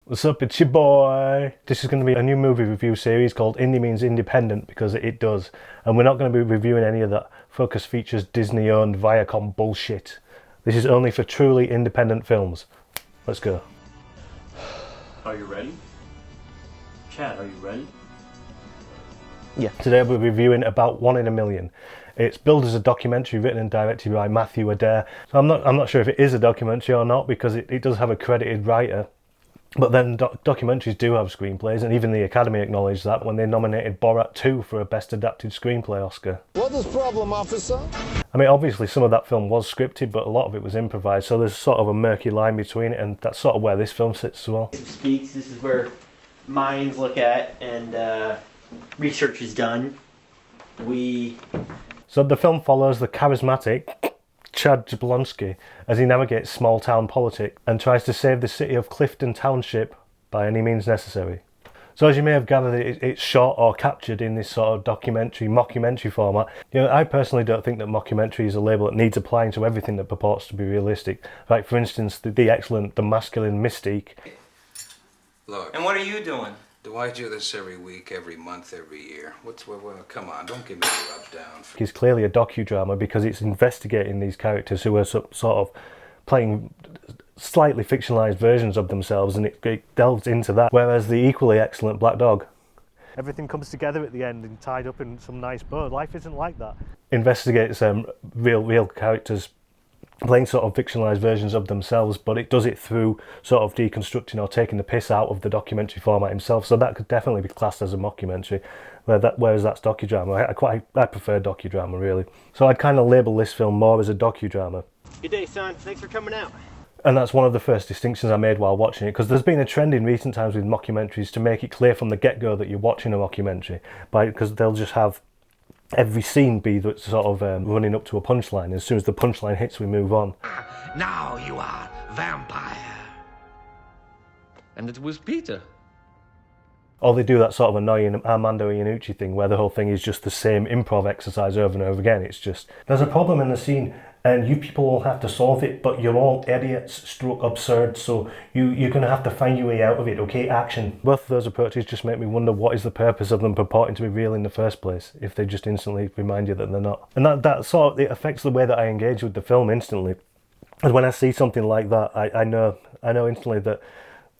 What's up, it's your boy. This is going to be a new movie review series called Indie Means Independent, because it does. And we're not going to be reviewing any of that Focus Features Disney-owned Viacom bullshit. This is only for truly independent films. Let's go. Are you ready? Chad, are you ready? Yeah. Today we're reviewing About One in a Million. It's billed as a documentary written and directed by Matthew Adair. So I'm not sure if it is a documentary or not, because it does have a credited writer. But then documentaries do have screenplays, and even the Academy acknowledged that when they nominated Borat 2 for a Best Adapted Screenplay Oscar. What is problem, officer? I mean, obviously some of that film was scripted, but a lot of it was improvised, so there's sort of a murky line between it, and that's sort of where this film sits as well. Speaks. This is where minds look at and research is done. So the film follows the charismatic Chad Jablonski as he navigates small-town politics and tries to save the city of Clifton Township by any means necessary. So as you may have gathered, it's shot or captured in this sort of documentary, mockumentary format. You know, I personally don't think that mockumentary is a label that needs applying to everything that purports to be realistic. Like, for instance, the excellent The Masculine Mystique. Look. And what are you doing? Do I do this every week, every month, every year? Come on, don't give me the rub down. It's clearly a docudrama because it's investigating these characters who are sort of playing slightly fictionalized versions of themselves, and it delves into that. Whereas the equally excellent Black Dog, everything comes together at the end and tied up in some nice bow. Life isn't like that. Investigates real characters playing sort of fictionalized versions of themselves, but it does it through sort of deconstructing or taking the piss out of the documentary format himself. So that could definitely be classed as a mockumentary, whereas that's docudrama. I prefer docudrama, really. So I'd kind of label this film more as a docudrama. Good day, son. Thanks for coming out. And that's one of the first distinctions I made while watching it, because there's been a trend in recent times with mockumentaries to make it clear from the get-go that you're watching a mockumentary, because they'll just have every scene be sort of running up to a punchline. As soon as the punchline hits, we move on. Now you are vampire. And it was Peter. Or they do that sort of annoying Armando Iannucci thing where the whole thing is just the same improv exercise over and over again. It's just, there's a problem in the scene and you people will have to solve it, but you're all idiots stroke absurd, so you're going to have to find your way out of it, okay? Action. Both of those approaches just make me wonder what is the purpose of them purporting to be real in the first place, if they just instantly remind you that they're not. And that sort of, it affects the way that I engage with the film instantly. And when I see something like that, I know instantly that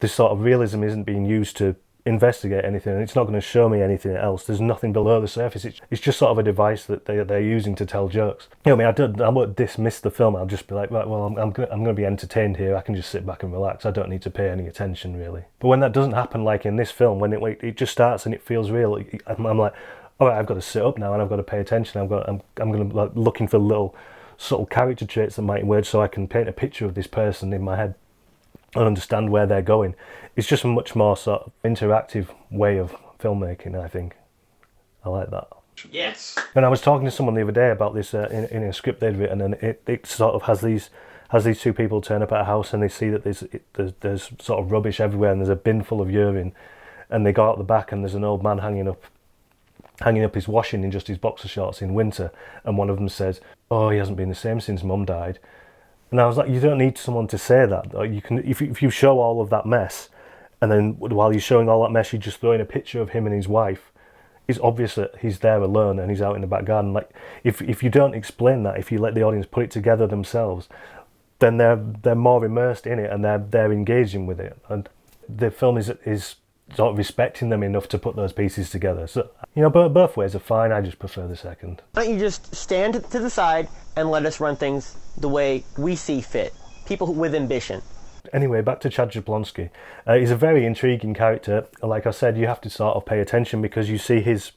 this sort of realism isn't being used to investigate anything, and it's not going to show me anything else. There's nothing below the surface. It's just sort of a device that they're using to tell jokes. You know, I mean, I won't dismiss the film. I'll just be like, right, well, I'm going to be entertained here. I can just sit back and relax. I don't need to pay any attention, really. But when that doesn't happen, like in this film, when it just starts and it feels real, I'm like, all right, I've got to sit up now and I've got to pay attention. I'm going to looking for little subtle character traits that might emerge so I can paint a picture of this person in my head and understand where they're going. It's just a much more sort of interactive way of filmmaking, I think. I like that. Yes. And I was talking to someone the other day about this in a script they'd written, and it sort of has these two people turn up at a house and they see that there's sort of rubbish everywhere and there's a bin full of urine, and they go out the back and there's an old man hanging up his washing in just his boxer shorts in winter, and one of them says, "Oh, he hasn't been the same since Mum died." And I was like, you don't need someone to say that. Like, you can, if you show all of that mess, and then while you're showing all that mess, you just throw in a picture of him and his wife, it's obvious that he's there alone and he's out in the back garden. Like, if you don't explain that, if you let the audience put it together themselves, then they're more immersed in it and they're engaging with it. And the film is sort of respecting them enough to put those pieces together. So, you know, both ways are fine. I just prefer the second. Why don't you just stand to the side and let us run things the way we see fit? People with ambition. Anyway, back to Chad Jablonski. He's a very intriguing character. Like I said, you have to sort of pay attention because you see his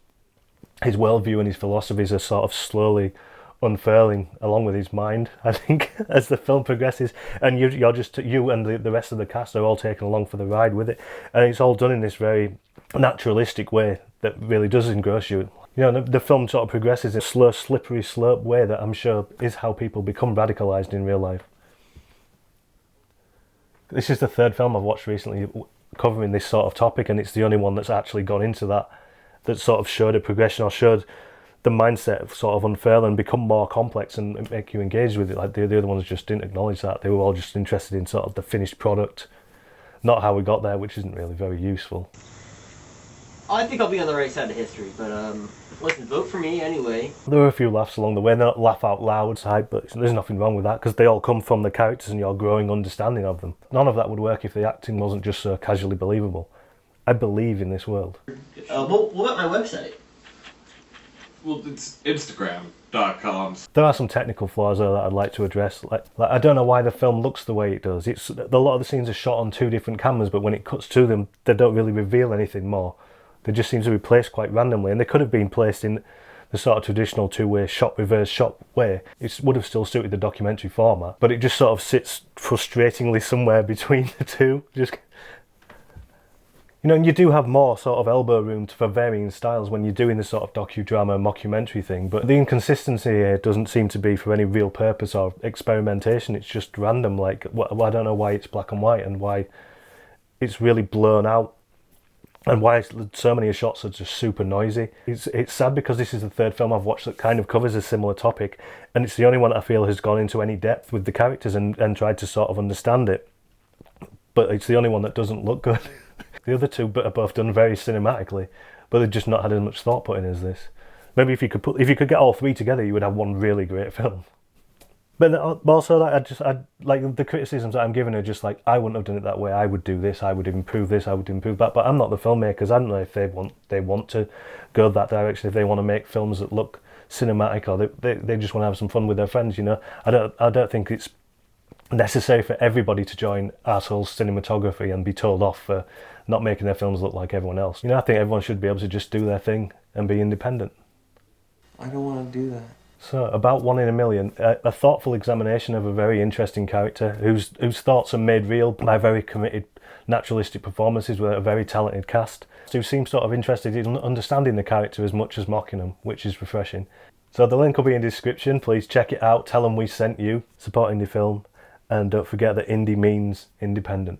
worldview and his philosophies are sort of slowly unfurling along with his mind, I think, as the film progresses, and you and the rest of the cast are all taken along for the ride with it, and it's all done in this very naturalistic way that really does engross you. You know, the film sort of progresses in a slow, slippery slope way that I'm sure is how people become radicalised in real life. This is the third film I've watched recently covering this sort of topic, and it's the only one that's actually gone into that sort of showed a progression or showed the mindset sort of unfurl and become more complex and make you engage with it. Like the other ones just didn't acknowledge that. They were all just interested in sort of the finished product not how we got there, which isn't really very useful. I think I'll be on the right side of history, but listen, vote for me anyway. There were a few laughs along the way, not laugh out loud side, but there's nothing wrong with that because they all come from the characters and your growing understanding of them. None of that would work if the acting wasn't just so casually believable. I believe in this world. What about my website? Well, it's Instagram.com. There are some technical flaws though that I'd like to address. Like I don't know why the film looks the way it does. A lot of the scenes are shot on 2 different cameras, but when it cuts to them, they don't really reveal anything more. They just seem to be placed quite randomly, and they could have been placed in the sort of traditional 2-way shot, reverse shot way. It would have still suited the documentary format, but it just sort of sits frustratingly somewhere between the two. And you do have more sort of elbow room for varying styles when you're doing the sort of docudrama, mockumentary thing, but the inconsistency here doesn't seem to be for any real purpose or experimentation. It's just random. Like, I don't know why it's black and white and why it's really blown out. And why so many shots are just super noisy. It's sad because this is the 3rd film I've watched that kind of covers a similar topic, and it's the only one that I feel has gone into any depth with the characters and tried to sort of understand it. But it's the only one that doesn't look good. The other 2 are both done very cinematically, but they've just not had as much thought put in as this. Maybe if you could get all 3 together, you would have one really great film. But also, like the criticisms that I'm giving are just like, I wouldn't have done it that way. I would do this. I would improve this. I would improve that. But I'm not the filmmakers. I don't know if they want to go that direction. If they want to make films that look cinematic, or they just want to have some fun with their friends. I don't think it's necessary for everybody to join arsehole cinematography and be told off for not making their films look like everyone else. I think everyone should be able to just do their thing and be independent. I don't want to do that. So, about 1 in a Million, a thoughtful examination of a very interesting character whose thoughts are made real by very committed, naturalistic performances with a very talented cast, who seem sort of interested in understanding the character as much as mocking them, which is refreshing. So the link will be in the description. Please check it out, tell them we sent you, support indie film, and don't forget that indie means independent.